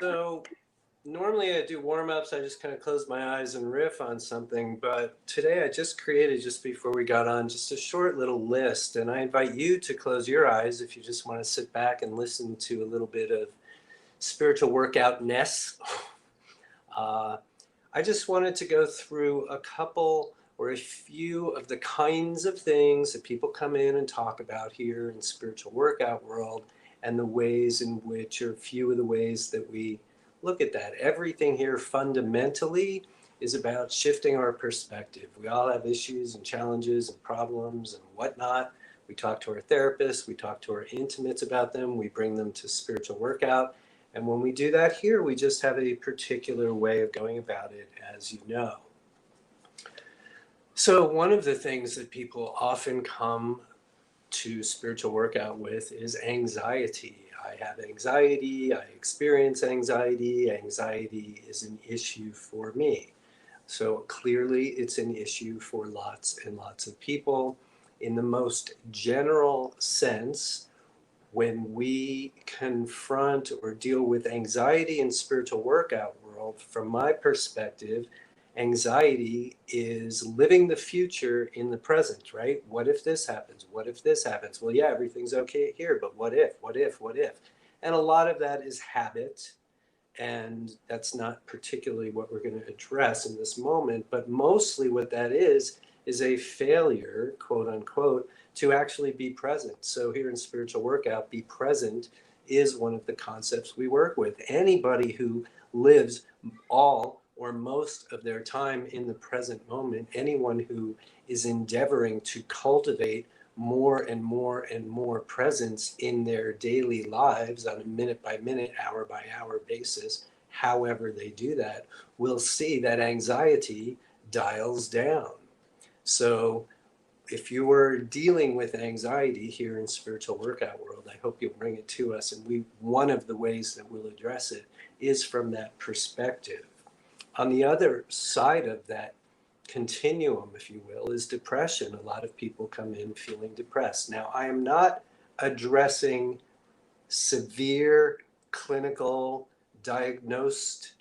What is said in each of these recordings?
So normally I do warm-ups, I just kind of close my eyes and riff on something, but today I just created, just before we got on, just a short little list, and I invite you to close your eyes if you just want to sit back and listen to a little bit of spiritual workout-ness. Uh, I just wanted to go through a couple or a few of the kinds of things that people come in and talk about here in spiritual workout world, and the ways in which, or a few of the ways that we look at that. Everything here fundamentally is about shifting our perspective. We all have issues and challenges and problems and whatnot. We talk to our therapists, we talk to our intimates about them, we bring them to spiritual workout. And when we do that here, we just have a particular way of going about it, as you know. So one of the things that people often come to spiritual workout with is anxiety. I have anxiety, I experience anxiety, anxiety is an issue for me. So clearly it's an issue for lots and lots of people. In the most general sense, when we confront or deal with anxiety in spiritual workout world, from my perspective, anxiety is living the future in the present, right? What if this happens? What if this happens? Well, yeah, everything's okay here, but what if, what if, what if? And a lot of that is habit. And that's not particularly what we're going to address in this moment, but mostly what that is a failure, quote unquote, to actually be present. So here in spiritual workout, be present is one of the concepts we work with. Anybody who lives all or most of their time in the present moment, anyone who is endeavoring to cultivate more and more and more presence in their daily lives on a minute by minute, hour by hour basis, however they do that, will see that anxiety dials down. So if you were dealing with anxiety here in spiritual workout world, I hope you'll bring it to us. And one of the ways that we'll address it is from that perspective. On the other side of that continuum, if you will, is depression. A lot of people come in feeling depressed. Now, I am not addressing severe clinical diagnosed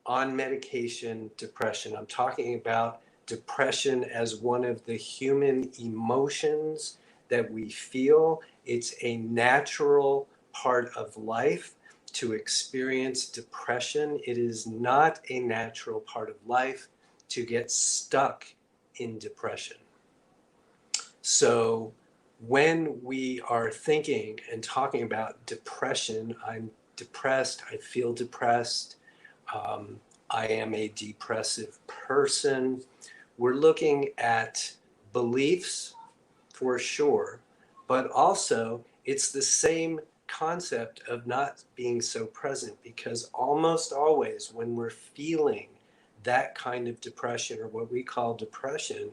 on medication depression. I'm talking about depression as one of the human emotions that we feel. It's a natural part of life to experience depression. It is not a natural part of life to get stuck in depression. So when we are thinking and talking about depression, I'm depressed, I feel depressed, I am a depressive person, we're looking at beliefs for sure, but also it's the same concept of not being so present, because almost always when we're feeling that kind of depression, or what we call depression,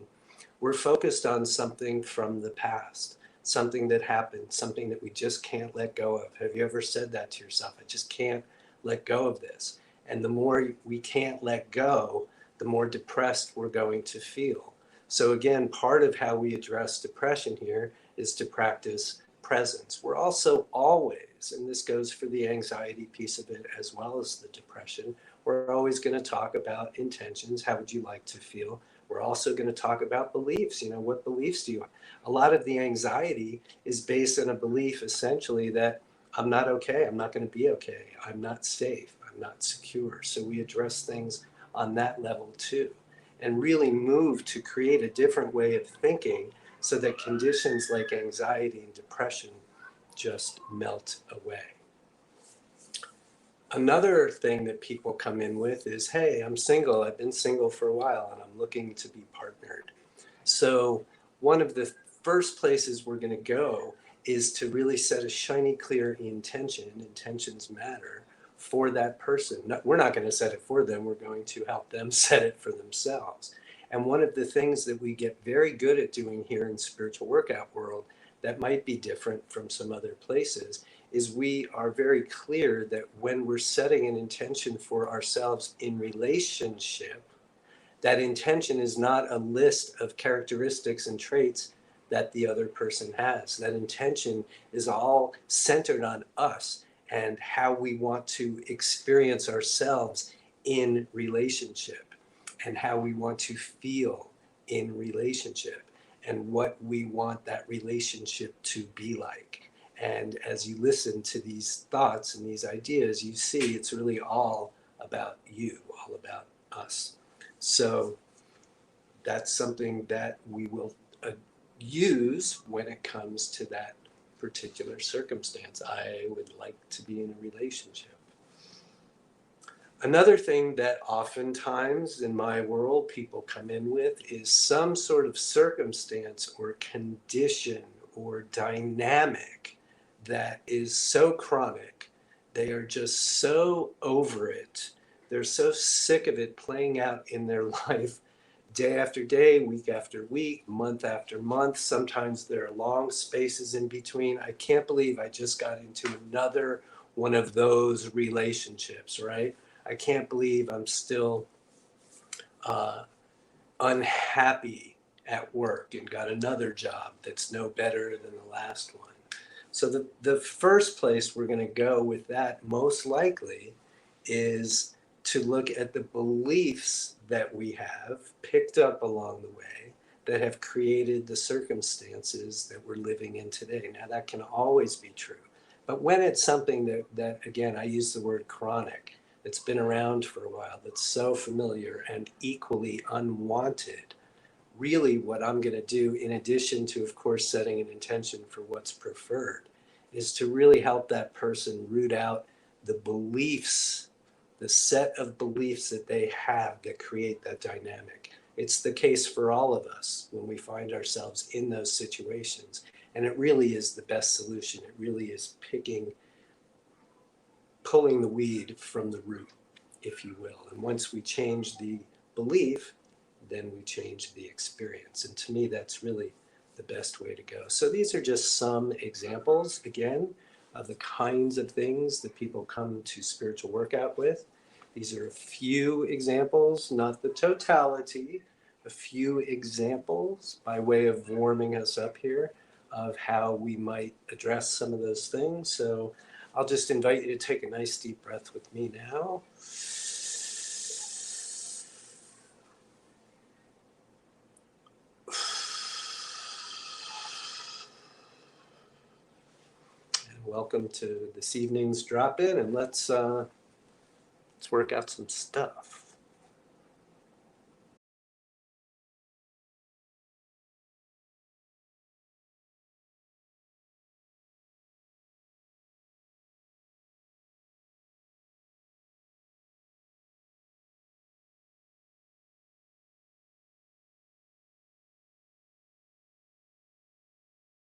we're focused on something from the past, something that happened, something that we just can't let go of. Have you ever said that to yourself? I just can't let go of this. And the more we can't let go, the more depressed we're going to feel. So again, part of how we address depression here is to practice presence. We're also always, and this goes for the anxiety piece of it as well as the depression, we're always going to talk about intentions. How would you like to feel? We're also going to talk about beliefs. You know, what beliefs do you have? A lot of the anxiety is based on a belief essentially that I'm not okay, I'm not going to be okay, I'm not safe, I'm not secure. So we address things on that level too, and really move to create a different way of thinking so that conditions like anxiety and depression just melt away. Another thing that people come in with is, hey, I'm single, I've been single for a while and I'm looking to be partnered. So one of the first places we're going to go is to really set a shiny, clear intention. Intentions matter for that person. We're not going to set it for them, we're going to help them set it for themselves. And one of the things that we get very good at doing here in spiritual workout world that might be different from some other places is we are very clear that when we're setting an intention for ourselves in relationship, that intention is not a list of characteristics and traits that the other person has. That intention is all centered on us and how we want to experience ourselves in relationship, and how we want to feel in relationship, and what we want that relationship to be like. And as you listen to these thoughts and these ideas, you see it's really all about you, all about us. So that's something that we will use when it comes to that particular circumstance. I would like to be in a relationship. Another thing that oftentimes in my world people come in with is some sort of circumstance or condition or dynamic that is so chronic. They are just so over it. They're so sick of it playing out in their life day after day, week after week, month after month. Sometimes there are long spaces in between. I can't believe I just got into another one of those relationships, right? I can't believe I'm still unhappy at work and got another job that's no better than the last one. So the first place we're going to go with that most likely is to look at the beliefs that we have picked up along the way that have created the circumstances that we're living in today. Now that can always be true. But when it's something that again, I use the word chronic, that's been around for a while, that's so familiar and equally unwanted, really what I'm going to do, in addition to, of course, setting an intention for what's preferred, is to really help that person root out the beliefs, the set of beliefs that they have that create that dynamic. It's the case for all of us when we find ourselves in those situations. And it really is the best solution. It really is pulling the weed from the root, if you will. And once we change the belief, then we change the experience. And to me, that's really the best way to go. So these are just some examples, again, of the kinds of things that people come to spiritual workout with. These are a few examples, not the totality, a few examples by way of warming us up here of how we might address some of those things. So I'll just invite you to take a nice deep breath with me now. And welcome to this evening's drop-in, and let's work out some stuff.